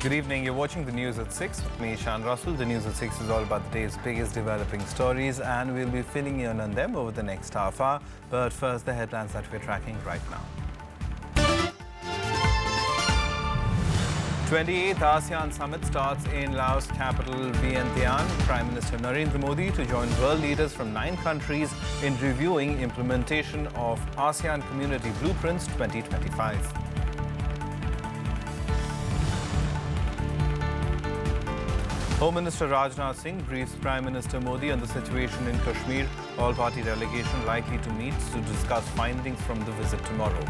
Good evening. You're watching the news at 6 with me, Shan Russell. The news at 6 is all about the day's biggest developing stories, and we'll be filling in on them over the next half hour. But first, the headlines that we're tracking right now. 28th ASEAN Summit starts in Laos capital Vientiane. Prime Minister Narendra Modi to join world leaders from 9 countries in reviewing implementation of ASEAN Community Blueprints 2025. Home Minister Rajnath Singh briefs Prime Minister Modi on the situation in Kashmir. All-party delegation likely to meet to discuss findings from the visit tomorrow.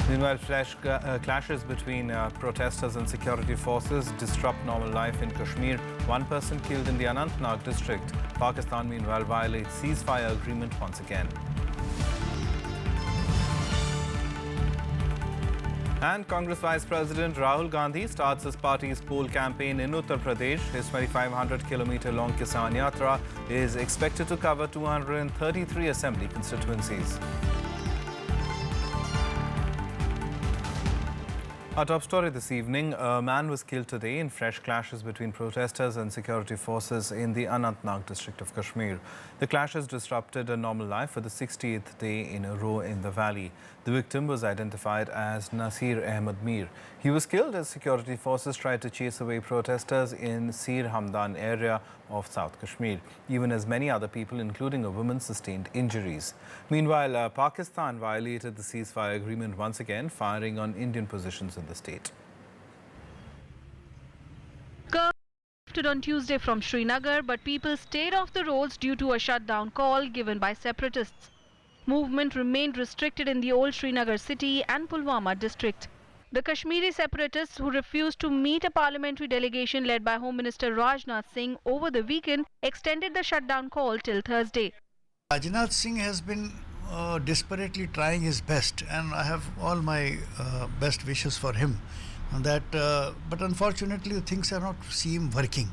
Meanwhile, flash clashes between protesters and security forces disrupt normal life in Kashmir. 1 person killed in the Anantnag district. Pakistan, meanwhile, violates ceasefire agreement once again. And Congress Vice President Rahul Gandhi starts his party's poll campaign in Uttar Pradesh. His 2,500-kilometer-long Kisan Yatra is expected to cover 233 assembly constituencies. Our top story this evening, a man was killed today in fresh clashes between protesters and security forces in the Anantnag district of Kashmir. The clashes disrupted a normal life for the 60th day in a row in the valley. The victim was identified as Nasir Ahmed Mir. He was killed as security forces tried to chase away protesters in Sir Hamdan area of South Kashmir, even as many other people, including a woman, sustained injuries. Meanwhile, Pakistan violated the ceasefire agreement once again, firing on Indian positions in the state. Lifted on Tuesday from Srinagar, but people stayed off the roads due to a shutdown call given by separatists. Movement remained restricted in the old Srinagar city and Pulwama district. The Kashmiri separatists, who refused to meet a parliamentary delegation led by Home Minister Rajnath Singh over the weekend, extended the shutdown call till Thursday. Rajnath Singh has been desperately trying his best, and I have all my best wishes for him. But unfortunately, things are not seem working.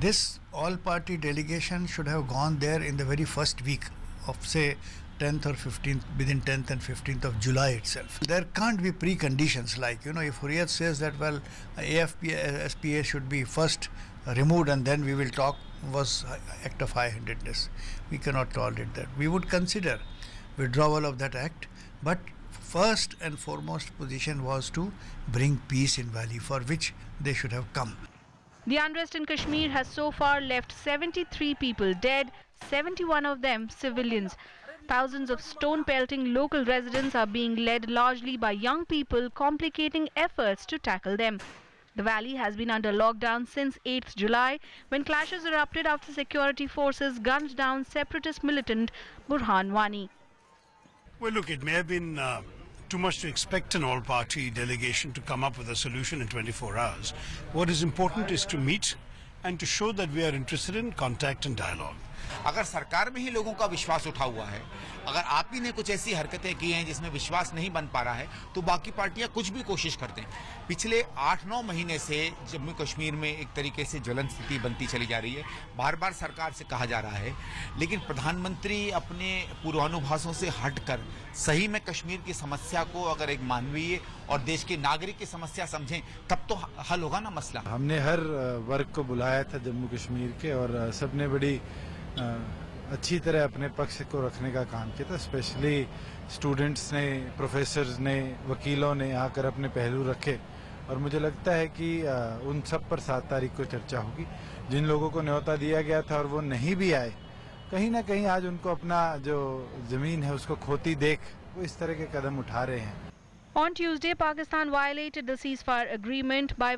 This all-party delegation should have gone there in the very first week of, say, 10th or 15th, within 10th and 15th of July itself. There can't be preconditions like, if Hurriyat says that, well, SPA should be first removed and then we will talk, was act of high-handedness. We cannot tolerate that. We would consider withdrawal of that act, but first and foremost position was to bring peace in Valley, for which they should have come. The unrest in Kashmir has so far left 73 people dead, 71 of them civilians. Thousands of stone-pelting local residents are being led largely by young people, complicating efforts to tackle them. The valley has been under lockdown since 8th July, when clashes erupted after security forces gunned down separatist militant Burhan Wani. Well, look, it may have been too much to expect an all-party delegation to come up with a solution in 24 hours. What is important is to meet and to show that we are interested in contact and dialogue. अगर सरकार में ही लोगों का विश्वास उठा हुआ है, अगर आप ही ने कुछ ऐसी हरकतें की हैं जिसमें विश्वास नहीं बन पा रहा है, तो बाकी पार्टियां कुछ भी कोशिश करते हैं। पिछले 8-9 महीने से जम्मू कश्मीर में एक तरीके से ज्वलन स्थिति बनती चली जा रही है। बार-बार सरकार से कहा जा रहा है, लेकिन प्रधानमंत्री अपने पूर्वानुभासों से हटकर सही में कश्मीर की समस्या को अगर एक मानवीय और देश के नागरिक की समस्या समझें, तब तो हल होगा ना मसला। हमने हर वर्ग को बुलाया था जम्मू कश्मीर के, और सबने बड़ी अच्छी तरह अपने पक्ष को रखने का काम किया था। स्पेशली स्टूडेंट्स ने, प्रोफेसर्स ने, वकीलों ने आकर अपने पहलू रखे, और मुझे लगता है कि उन सब पर 7 तारीख को चर्चा होगी। जिन लोगों को न्योता दिया गया था और वो नहीं भी आए, कहीं ना कहीं आज उनको अपना जो जमीन है उसको खोती देख वो इस तरह के कदम उठा रहे हैं। On Tuesday, Pakistan violated the ceasefire agreement by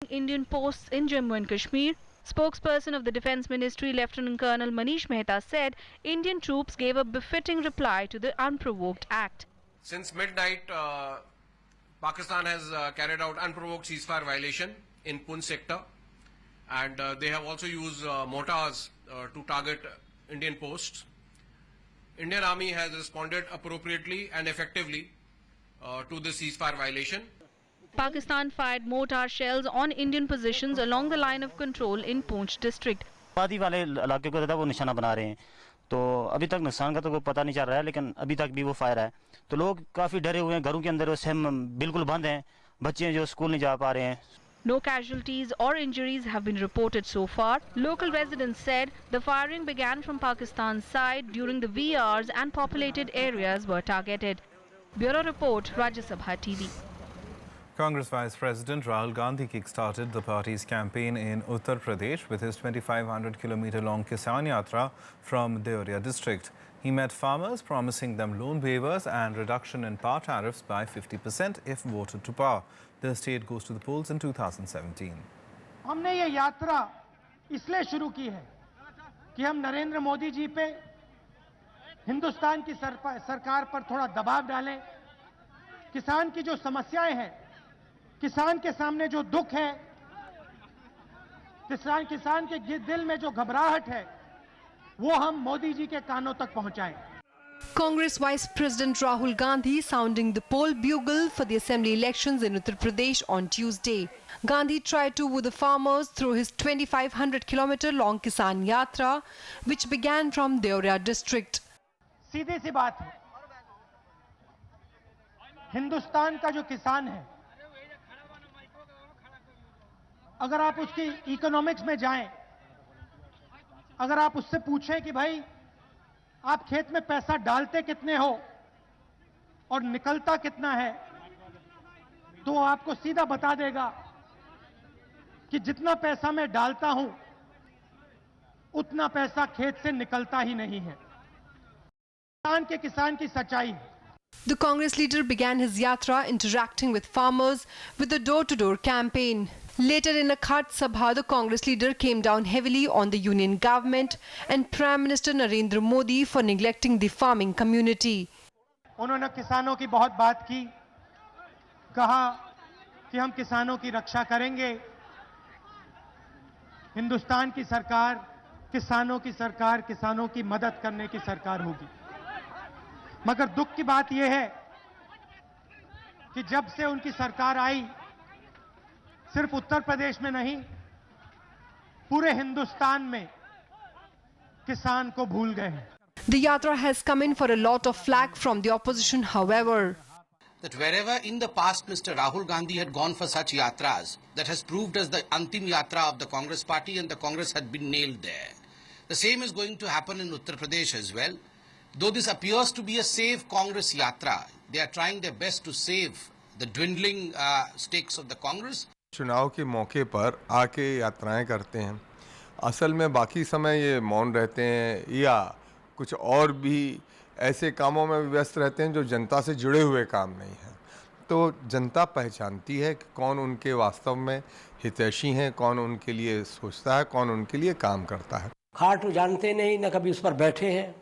Indian posts in Jammu and Kashmir. Spokesperson of the Defence Ministry, Lieutenant Colonel Manish Mehta, said Indian troops gave a befitting reply to the unprovoked act. Since midnight, Pakistan has carried out unprovoked ceasefire violation in Poonch sector, and they have also used mortars to target Indian posts. Indian Army has responded appropriately and effectively to the ceasefire violation. Pakistan fired mortar shells on Indian positions along the line of control in Poonch district. आबादी वाले इलाके को वो निशाना बना रहे हैं, तो अभी तक नुकसान का तो कोई पता नहीं चल रहा है, लेकिन अभी तक भी वो फायर है। तो लोग काफ़ी डरे हुए हैं, घरों के अंदर हम बिल्कुल बंद हैं, बच्चे जो स्कूल नहीं जा पा रहे हैं। No casualties or injuries have been reported so far. Local residents said the firing began from Pakistan's side during the VRs and populated areas were targeted. Bureau Report, Rajya Sabha TV. Congress Vice President Rahul Gandhi kick-started the party's campaign in Uttar Pradesh with his 2,500-kilometer-long Kisan Yatra from Deoria district. He met farmers, promising them loan waivers and reduction in power tariffs by 50% if voted to power. The state goes to the polls in 2017. हमने ये यात्रा इसलिए शुरू की है कि हम नरेंद्र मोदी जी पे हिंदुस्तान की सरकार पर थोड़ा दबाव डालें। किसान की जो समस्याएं हैं, किसान के सामने जो दुख है, किसान के दिल में जो घबराहट है, वो हम मोदी जी के कानों तक पहुंचाएं। Congress Vice President Rahul Gandhi sounding the poll bugle for the assembly elections in Uttar Pradesh on Tuesday. Gandhi tried to woo the farmers through his 2,500-kilometer long Kisan Yatra, which began from Deoria district. सीधी सी बात है, हिंदुस्तान का जो किसान है, अगर आप उसकी economics में जाएं, अगर आप उससे पूछें कि भाई आप खेत में पैसा डालते कितने हो और निकलता कितना है, तो आपको सीधा बता देगा कि जितना पैसा मैं डालता हूं उतना पैसा खेत से निकलता ही नहीं है। किसान की सच्चाई। The Congress leader began his yatra interacting with farmers with a door-to-door campaign. Later in a Khat Sabha, the Congress leader came down heavily on the union government and Prime Minister Narendra Modi for neglecting the farming community. उन्होंने किसानों की बहुत बात की, कहा कि हम किसानों की रक्षा करेंगे। हिंदुस्तान की सरकार, किसानों की सरकार, किसानों की मदद करने की सरकार होगी। मगर दुख की बात यह है कि जब से उनकी सरकार आई, सिर्फ उत्तर प्रदेश में नहीं, पूरे हिंदुस्तान में किसान को भूल गए हैं। The yatra has come in for a lot of flack from the opposition, however. That wherever in the past Mr. Rahul Gandhi had gone for such yatras, that has proved as the Antim Yatra of the Congress party, and the Congress had been nailed there. The same is going to happen in Uttar Pradesh as well. Though this appears to be a save Congress Yatra, they are trying their best to save the dwindling stakes of the Congress. चुनाव के मौके पर आके यात्राएं करते हैं, असल में बाकी समय ये मौन रहते हैं या कुछ और भी ऐसे कामों में व्यस्त रहते हैं जो जनता से जुड़े हुए काम नहीं हैं। तो जनता पहचानती है कि कौन उनके वास्तव में हितैषी हैं, कौन उनके लिए सोचता है, कौन उनके लिए काम करता है। खाट जानते नहीं, न कभी उस पर बैठे हैं,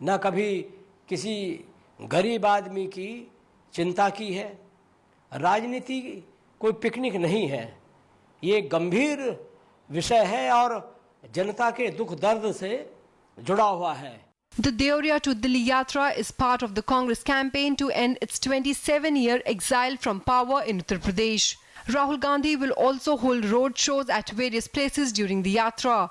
न कभी किसी गरीब आदमी की चिंता की है। राजनीति कोई पिकनिक नहीं है, ये गंभीर विषय है और जनता के दुख दर्द से जुड़ा हुआ है। The Deoria to Delhi Yatra is part of the Congress campaign to end its 27-year exile from power in Uttar Pradesh. Rahul Gandhi will also hold road shows at various places during the yatra.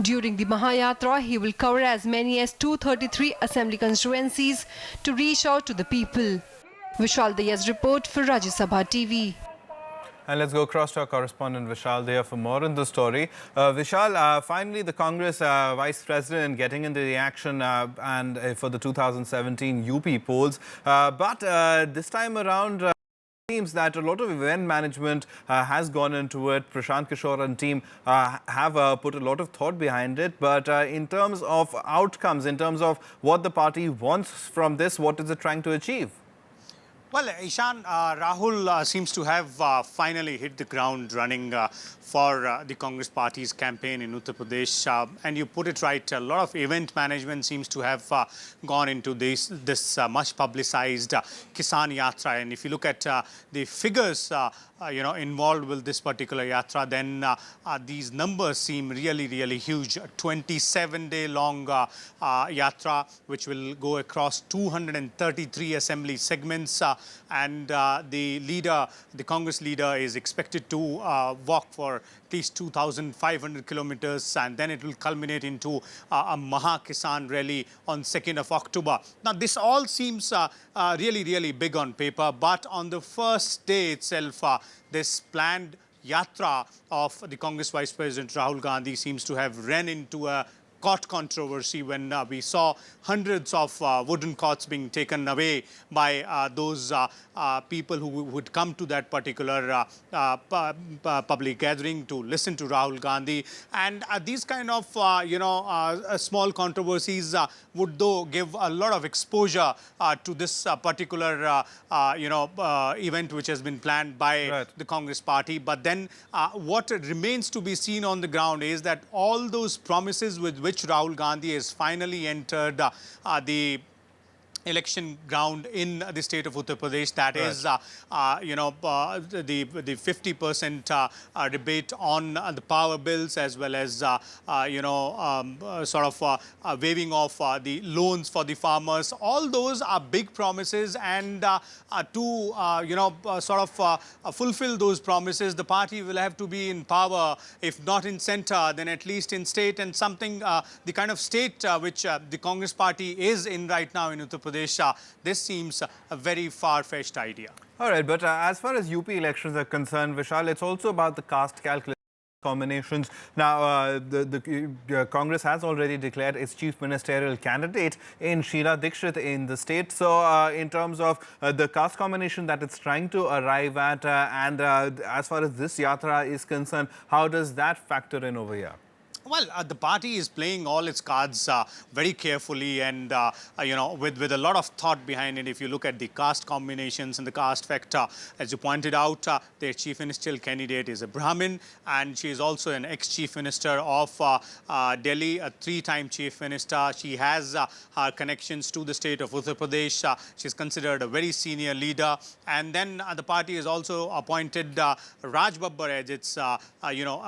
During the Mahayatra, he will cover as many as 233 assembly constituencies to reach out to the people. Vishal Dayas report for Rajya Sabha TV. And let's go across to our correspondent Vishal there for more on the story. Vishal, finally the Congress Vice President getting into the action and for the 2017 UP polls. But this time around, it seems that a lot of event management has gone into it. Prashant Kishore and team have put a lot of thought behind it. But in terms of outcomes, in terms of what the party wants from this, what is it trying to achieve? Well, Ishan, Rahul seems to have finally hit the ground running for the Congress party's campaign in Uttar Pradesh. And you put it right, a lot of event management seems to have gone into this much publicized Kisan Yatra. And if you look at the figures involved with this particular yatra, then these numbers seem really, really huge. 27-day long yatra, which will go across 233 assembly segments, and the Congress leader is expected to walk for at least 2,500 kilometers, and then it will culminate into a Maha Kisan rally on 2nd of October. Now, this all seems really, really big on paper, but on the first day itself, this planned yatra of the Congress Vice President Rahul Gandhi seems to have run into a court controversy when we saw hundreds of wooden courts being taken away by those people who would come to that particular public gathering to listen to Rahul Gandhi. And these kind of, small controversies would though give a lot of exposure to this particular, event which has been planned by the Congress party. But then what remains to be seen on the ground is that all those promises with which Rahul Gandhi has finally entered the election ground in the state of Uttar Pradesh, that is, the 50% rebate on the power bills, as well as, waiving off the loans for the farmers. All those are big promises, and to fulfill those promises, the party will have to be in power, if not in center, then at least in state, and something, the kind of state which the Congress party is in right now in Uttar Pradesh. This seems a very far-fetched idea. All right, but as far as UP elections are concerned, Vishal, it's also about the caste calculation combinations. Now, the Congress has already declared its chief ministerial candidate in Sheila Dikshit in the state. So, in terms of the caste combination that it's trying to arrive at, and as far as this yatra is concerned, how does that factor in over here? Well, the party is playing all its cards very carefully and, with a lot of thought behind it. If you look at the caste combinations and the caste factor, as you pointed out, their chief ministerial candidate is a Brahmin, and she is also an ex-chief minister of Delhi, a 3-time chief minister. She has her connections to the state of Uttar Pradesh. She's considered a very senior leader. And then the party has also appointed Raj Babbar as its, a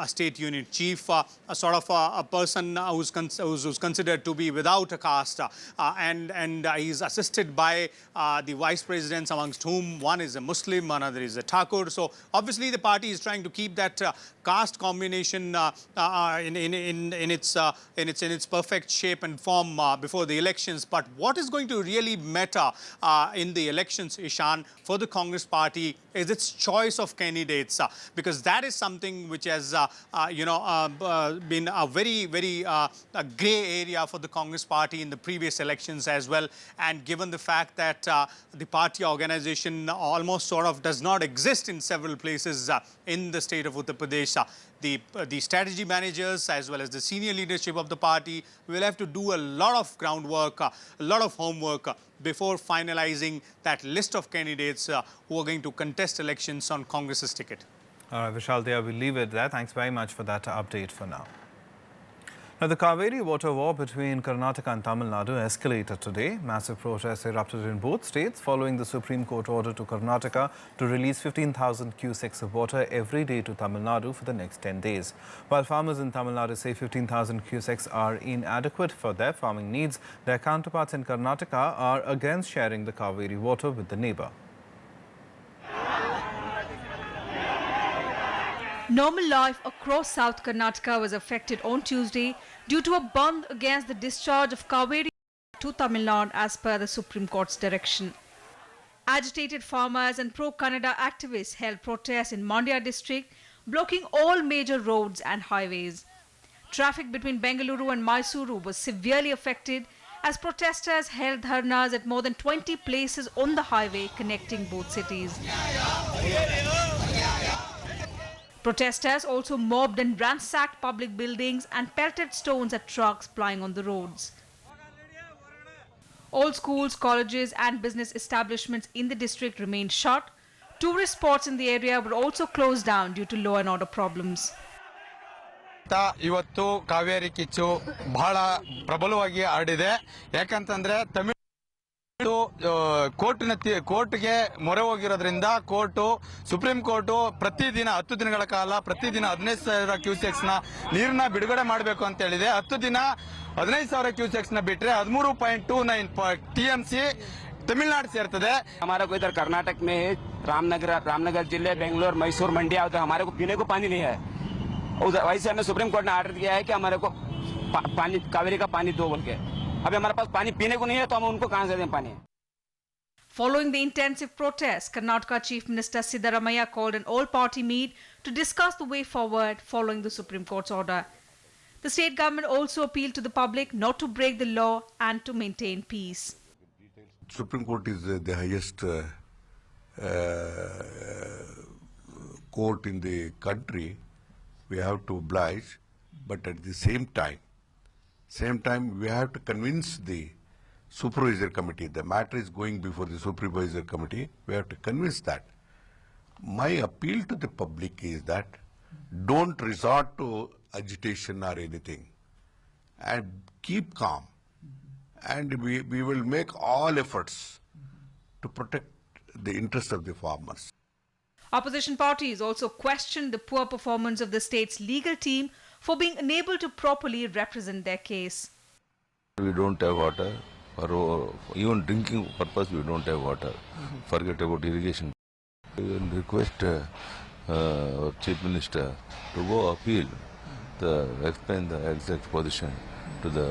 state unit chief, a sort of a person who's considered to be without a caste, and he's assisted by the vice presidents, amongst whom one is a Muslim, another is a Thakur. So obviously the party is trying to keep that caste combination in its perfect shape and form before the elections. But what is going to really matter in the elections, Ishan, for the Congress party is its choice of candidates, because that is something which has been a very, very grey area for the Congress party in the previous elections as well. And given the fact that the party organization almost sort of does not exist in several places in the state of Uttar Pradesh, the strategy managers as well as the senior leadership of the party will have to do a lot of groundwork, a lot of homework before finalizing that list of candidates who are going to contest elections on Congress's ticket. Vishal, we'll leave it there. Thanks very much for that update for now. Now, the Kaveri water war between Karnataka and Tamil Nadu escalated today. Massive protests erupted in both states following the Supreme Court order to Karnataka to release 15,000 cusecs of water every day to Tamil Nadu for the next 10 days. While farmers in Tamil Nadu say 15,000 cusecs are inadequate for their farming needs, their counterparts in Karnataka are against sharing the Kaveri water with the neighbour. Normal life across South Karnataka was affected on Tuesday due to a bandh against the discharge of Kaveri to Tamil Nadu as per the Supreme Court's direction. Agitated farmers and pro-Kannada activists held protests in Mandya district, blocking all major roads and highways. Traffic between Bengaluru and Mysuru was severely affected as protesters held dharnas at more than 20 places on the highway connecting both cities. Protesters also mobbed and ransacked public buildings and pelted stones at trucks plying on the roads. All schools, colleges and business establishments in the district remained shut. Tourist spots in the area were also closed down due to law and order problems. ಇವತ್ತು ಕಾವೇರಿ ಕಿಚ್ಚು ಬಹಳ ಪ್ರಬಲವಾಗಿ ಹರಡಿದೆ ಯಾಕಂತಂದ್ರೆ ಕೋರ್ಟ್ಗೆ ಮೊರೆ ಹೋಗಿರೋದ್ರಿಂದ supreme court ಪ್ರತಿದಿನ 10 ದಿನಗಳ ಕಾಲ ಪ್ರತಿದಿನ 15,000 ಕ್ಯೂಸೆಕ್ಸ್ ನ ನೀರನ್ನ ಬಿಡುಗಡೆ ಮಾಡಬೇಕು ಅಂತ ಹೇಳಿದೆ. 10 ದಿನ 15,000 ಕ್ಯೂಸೆಕ್ಸ್ ನ ಬಿಟ್ರೆ 13.29 टीएमसी तमिलनाडु से इधर हमारा को इधर कर्नाटक में रामनगर जिले बेंगलोर मैसूर मंडिया उधर हमारे को पीने को पानी नहीं है. उधर वैसे हमें सुप्रीम कोर्ट ने ऑर्डर दिया है कि हमारे को पानी कावेरी का पानी दो बोल के. अभी हमारे पास पानी पीने को नहीं है तो हम उनको कहां से दें पानी. Following the intensive protests, Karnataka Chief Minister Siddaramaiah called an all-party meet to discuss the way forward following the Supreme Court's order. The state government also appealed to the public not to break the law and to maintain peace. Supreme Court is the highest court in the country. We have to oblige, but at the same time we have to convince the supervisor committee. The matter is going before the supervisor committee. We have to convince that. My appeal to the public is that don't resort to agitation or anything and keep calm. And we will make all efforts to protect the interests of the farmers. Opposition parties also questioned the poor performance of the state's legal team for being unable to properly represent their case. We don't have water. For even drinking purpose, we don't have water. Forget about irrigation. We will request our Chief Minister to go appeal, explain the exact position to the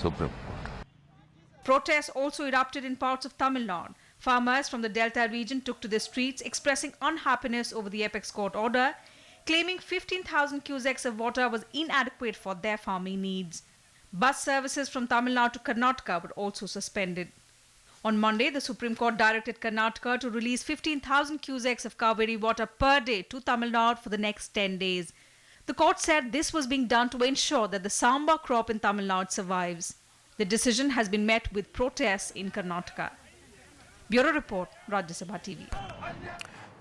Supreme Court. Protests also erupted in parts of Tamil Nadu. Farmers from the Delta region took to the streets expressing unhappiness over the apex court order, claiming 15,000 cusecs of water was inadequate for their farming needs. Bus services from Tamil Nadu to Karnataka were also suspended. On Monday, the Supreme Court directed Karnataka to release 15,000 cusecs of Kaveri water per day to Tamil Nadu for the next 10 days. The court said this was being done to ensure that the samba crop in Tamil Nadu survives. The decision has been met with protests in Karnataka. Bureau Report, Rajya Sabha TV.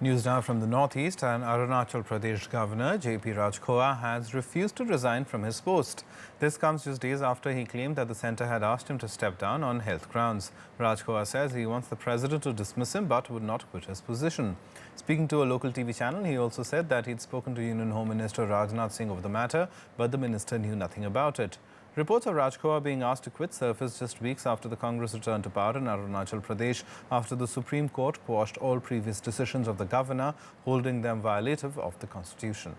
News now from the northeast. And Arunachal Pradesh Governor J.P. Rajya has refused to resign from his post. This comes just days after he claimed that the centre had asked him to step down on health grounds. Rajya says he wants the president to dismiss him but would not quit his position. Speaking to a local TV channel, he also said that he'd spoken to Union Home Minister Rajnath Singh over the matter, but the minister knew nothing about it. Reports of Rajya being asked to quit surfaced just weeks after the Congress returned to power in Arunachal Pradesh after the Supreme Court quashed all previous decisions of the governor, holding them violative of the constitution.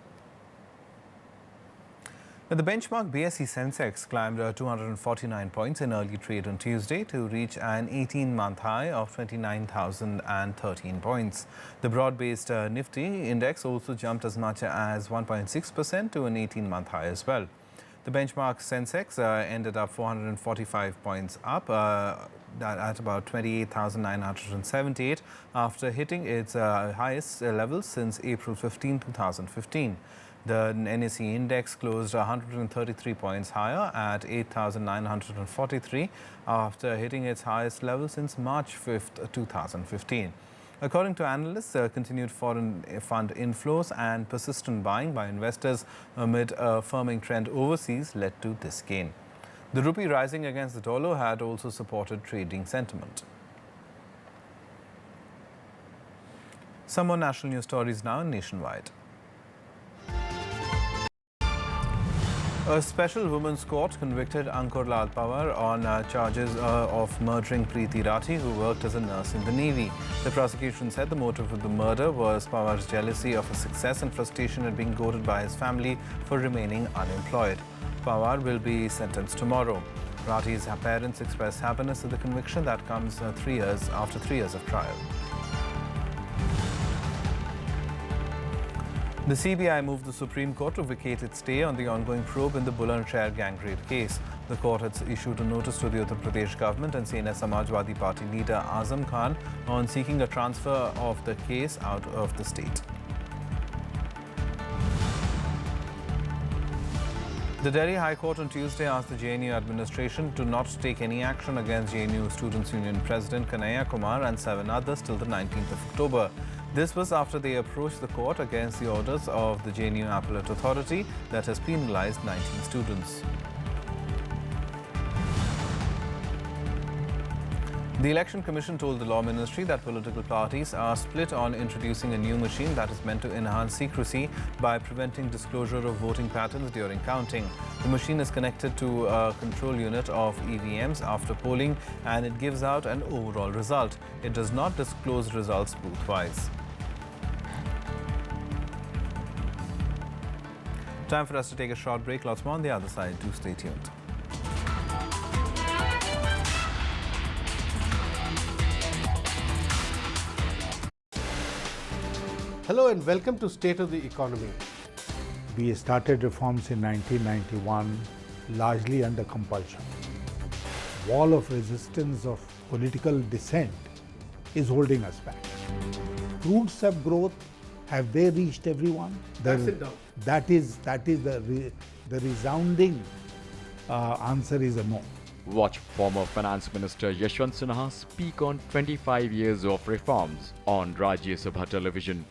The benchmark BSE Sensex climbed 249 points in early trade on Tuesday to reach an 18-month high of 29,013 points. The broad-based Nifty index also jumped as much as 1.6% to an 18-month high as well. The benchmark Sensex ended up 445 points up at about 28,978 after hitting its highest level since April 15, 2015. The NSE index closed 133 points higher at 8,943 after hitting its highest level since March 5, 2015. According to analysts, continued foreign fund inflows and persistent buying by investors amid a firming trend overseas led to this gain. The rupee rising against the dollar had also supported trading sentiment. Some more national news stories now nationwide. A special women's court convicted Ankur Lal Pawar on charges of murdering Preeti Rathi, who worked as a nurse in the Navy. The prosecution said the motive of the murder was Pawar's jealousy of his success and frustration at being goaded by his family for remaining unemployed. Pawar will be sentenced tomorrow. Rathi's parents expressed happiness at the conviction that comes after 3 years of trial. The CBI moved the Supreme Court to vacate its stay on the ongoing probe in the Bulletin gang rape case. The court had issued a notice to the Uttar Pradesh government and CNS Samajwadi Party leader Azam Khan on seeking a transfer of the case out of the state. The Delhi High Court on Tuesday asked the JNU administration to not take any action against JNU Students' Union President Kanhaiya Kumar and 7 others till the 19th of October. This was after they approached the court against the orders of the JNU Appellate Authority that has penalized 19 students. The Election Commission told the Law Ministry that political parties are split on introducing a new machine that is meant to enhance secrecy by preventing disclosure of voting patterns during counting. The machine is connected to a control unit of EVMs after polling and it gives out an overall result. It does not disclose results booth-wise. Time for us to take a short break. Lots more on the other side. Do stay tuned. Hello and welcome to State of the Economy. We started reforms in 1991 largely under compulsion. Wall of resistance of political dissent is holding us back. Fruits of growth, have they reached everyone? That's it down. That is the resounding answer is a no. Watch former Finance Minister Yashwant Sinha speak on 25 years of reforms on Rajya Sabha television.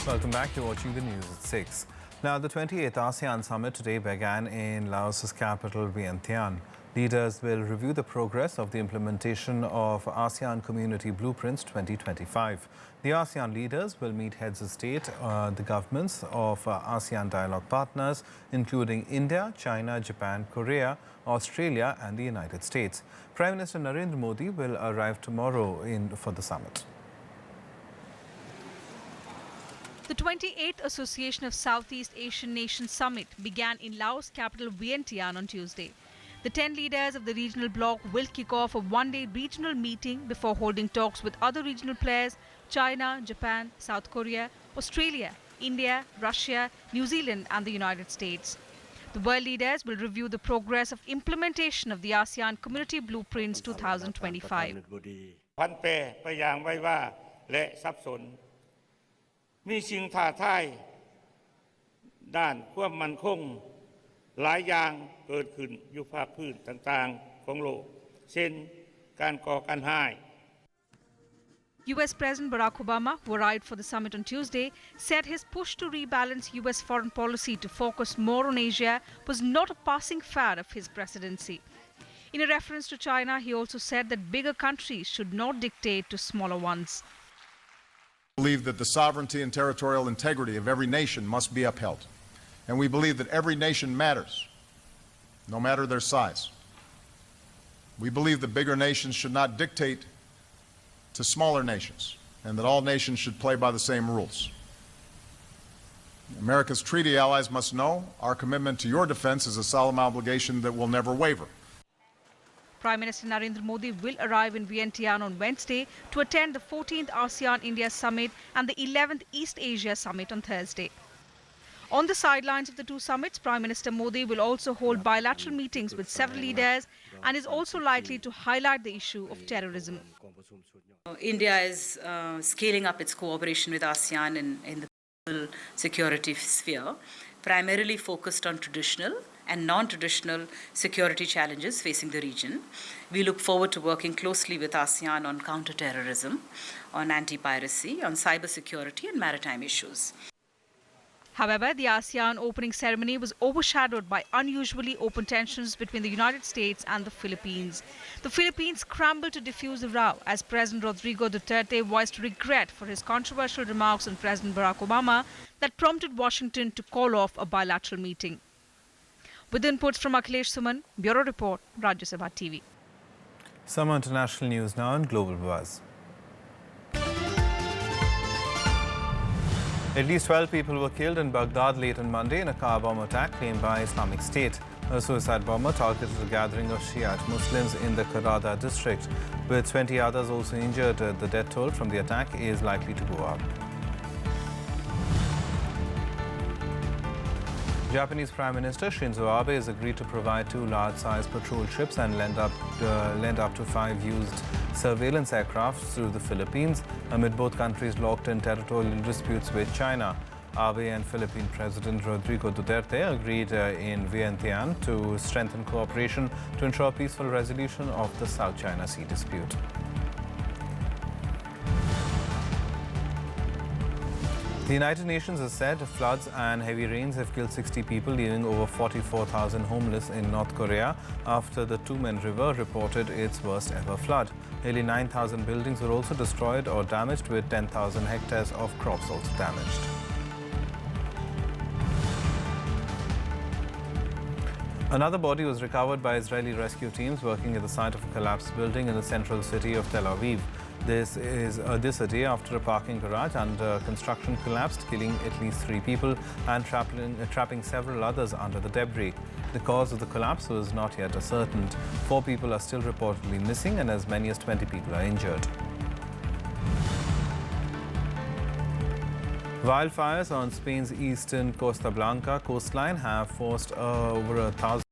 Welcome back. You're watching the news at 6. Now, the 28th ASEAN Summit today began in Laos's capital, Vientiane. Leaders will review the progress of the implementation of ASEAN Community Blueprints 2025. The ASEAN leaders will meet heads of state, the governments of ASEAN dialogue partners, including India, China, Japan, Korea, Australia and the United States. Prime Minister Narendra Modi will arrive tomorrow for the summit. The 28th Association of Southeast Asian Nations Summit began in Laos capital Vientiane on Tuesday. The 10 leaders of the regional bloc will kick off a one-day regional meeting before holding talks with other regional players, China, Japan, South Korea, Australia, India, Russia, New Zealand and the United States. The world leaders will review the progress of implementation of the ASEAN Community Blueprints 2025. มีสิ่งท้าทายด้านความมั่นคงหลายอย่างเกิดขึ้นอยู่ภาคพื้นต่างๆของโลกเช่นการก่อการร้าย US President Barack Obama, who arrived for the summit on Tuesday, said his push to rebalance US foreign policy to focus more on Asia was not a passing fad of his presidency. In a reference to China, he also said that bigger countries should not dictate to smaller ones. We believe that the sovereignty and territorial integrity of every nation must be upheld. And we believe that every nation matters, no matter their size. We believe that bigger nations should not dictate to smaller nations, and that all nations should play by the same rules. America's treaty allies must know our commitment to your defense is a solemn obligation that will never waver. Prime Minister Narendra Modi will arrive in Vientiane on Wednesday to attend the 14th ASEAN-India Summit and the 11th East Asia Summit on Thursday. On the sidelines of the two summits, Prime Minister Modi will also hold bilateral meetings with several leaders and is also likely to highlight the issue of terrorism. India is scaling up its cooperation with ASEAN in the security sphere, primarily focused on traditional and non-traditional security challenges facing the region. We look forward to working closely with ASEAN on counter-terrorism, on anti-piracy, on cybersecurity and maritime issues. However, the ASEAN opening ceremony was overshadowed by unusually open tensions between the United States and the Philippines. The Philippines scrambled to defuse the row as President Rodrigo Duterte voiced regret for his controversial remarks on President Barack Obama that prompted Washington to call off a bilateral meeting. With inputs from Akhilesh Suman, Bureau Report, Rajya Sabha TV. Some international news now on Global Buzz. At least 12 people were killed in Baghdad late on Monday in a car bomb attack claimed by Islamic State. A suicide bomber targeted a gathering of Shiite Muslims in the Karada district. With 20 others also injured, the death toll from the attack is likely to go up. Japanese Prime Minister Shinzo Abe has agreed to provide 2 large-sized patrol ships and lend up to 5 used surveillance aircraft through the Philippines amid both countries locked in territorial disputes with China. Abe and Philippine President Rodrigo Duterte agreed in Vientiane to strengthen cooperation to ensure peaceful resolution of the South China Sea dispute. The United Nations has said floods and heavy rains have killed 60 people, leaving over 44,000 homeless in North Korea after the Tumen River reported its worst ever flood. Nearly 9,000 buildings were also destroyed or damaged, with 10,000 hectares of crops also damaged. Another body was recovered by Israeli rescue teams working at the site of a collapsed building in the central city of Tel Aviv. This a day after a parking garage under construction collapsed, killing at least 3 people and trapping several others under the debris. The cause of the collapse was not yet ascertained. 4 people are still reportedly missing and as many as 20 people are injured. Wildfires on Spain's eastern Costa Blanca coastline have forced over 1,000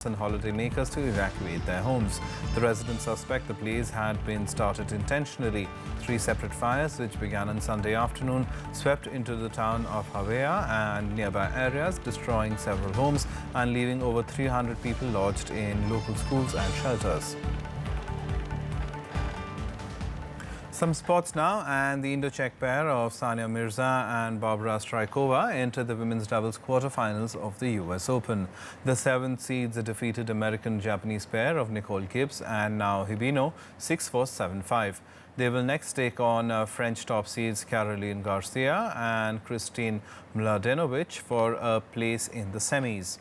holidaymakers to evacuate their homes. The residents suspect the blaze had been started intentionally. 3 separate fires, which began on Sunday afternoon, swept into the town of Rajya and nearby areas, destroying several homes and leaving over 300 people lodged in local schools and shelters. Some sports now, and the Indo-Czech pair of Sania Mirza and Barbara Strykova entered the women's doubles quarterfinals of the US Open. The 7th seeds defeated American-Japanese pair of Nicole Gibbs and Nao Hibino 6-4, 7-5. They will next take on French top seeds Caroline Garcia and Christine Mladenovic for a place in the semis.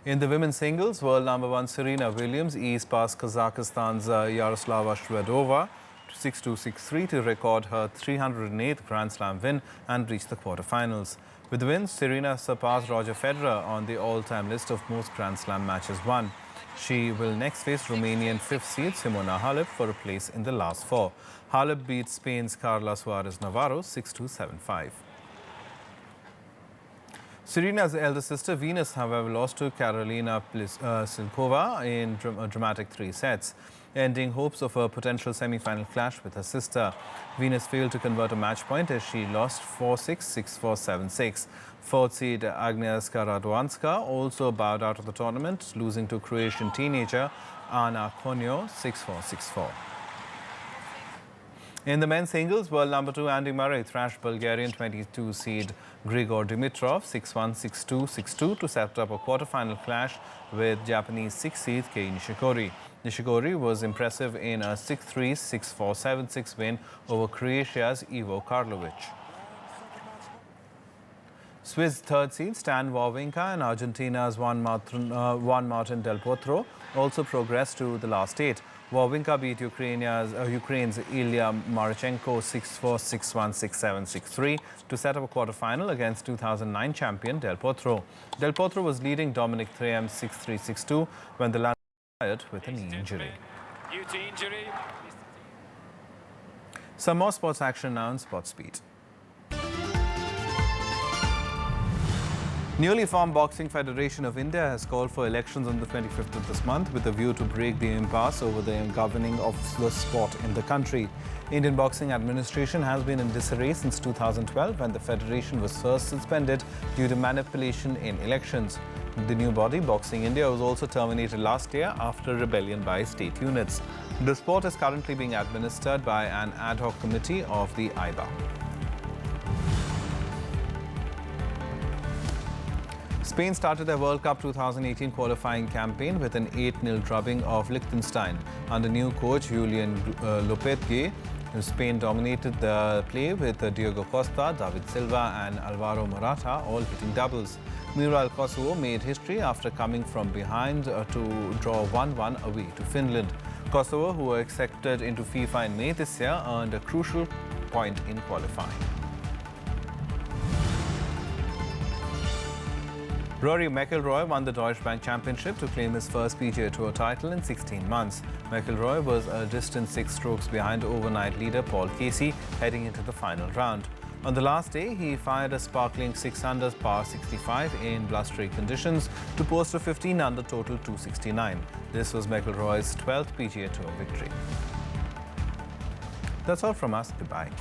In the women's singles, world number 1 Serena Williams eased past Kazakhstan's Yaroslava Shvedova 6-2, 6-3 to record her 308th Grand Slam win and reach the quarterfinals. With the win, Serena surpassed Roger Federer on the all-time list of most Grand Slam matches won. She will next face Romanian 5th seed Simona Halep for a place in the last 4. Halep beat Spain's Carla Suarez Navarro 6-2, 7-5. Serena's elder sister Venus, however, lost to Karolina Pliskova in a dramatic 3 sets, ending hopes of a potential semi-final clash with her sister. Venus failed to convert a match point as she lost 4-6, 6-4, 7-6. 4th seed Agnieszka Radwanska also bowed out of the tournament, losing to Croatian teenager Ana Konyo 6-4, 6-4. In the men's singles, world number 2 Andy Murray thrashed Bulgarian 22 seed Grigor Dimitrov 6-1, 6-2, 6-2 to set up a quarter-final clash with Japanese 6th seed Kei Nishikori. Nishikori was impressive in a 6-3, 6-4, 7-6 win over Croatia's Ivo Karlovic. Swiss 3rd seed Stan Wawrinka and Argentina's Juan Martin Del Potro also progressed to the last 8. Wawrinka beat Ukraine's Ilya Marchenko 6-4, 6-1, 6-7, 6-3 to set up a quarter-final against 2009 champion Del Potro. Del Potro was leading Dominic Thiem 6-3, 6-2 when the latter retired with a knee injury. Some more sports action now on Sport Speed. Newly formed Boxing Federation of India has called for elections on the 25th of this month with a view to break the impasse over the governing of the sport in the country. Indian Boxing Administration has been in disarray since 2012 when the federation was first suspended due to manipulation in elections. The new body, Boxing India, was also terminated last year after rebellion by state units. The sport is currently being administered by an ad hoc committee of the IBA. Spain started their World Cup 2018 qualifying campaign with an 8-0 drubbing of Liechtenstein. Under new coach Julian Lopetegui, Spain dominated the play with Diego Costa, David Silva and Alvaro Morata all hitting doubles. Meanwhile, Kosovo made history after coming from behind to draw 1-1 away to Finland. Kosovo, who were accepted into FIFA in May this year, earned a crucial point in qualifying. Rory McIlroy won the Deutsche Bank Championship to claim his first PGA Tour title in 16 months. McIlroy was a distant 6 strokes behind overnight leader Paul Casey heading into the final round. On the last day, he fired a sparkling 6-under par 65 in blustery conditions to post a 15-under total 269. This was McIlroy's 12th PGA Tour victory. That's all from us. Goodbye.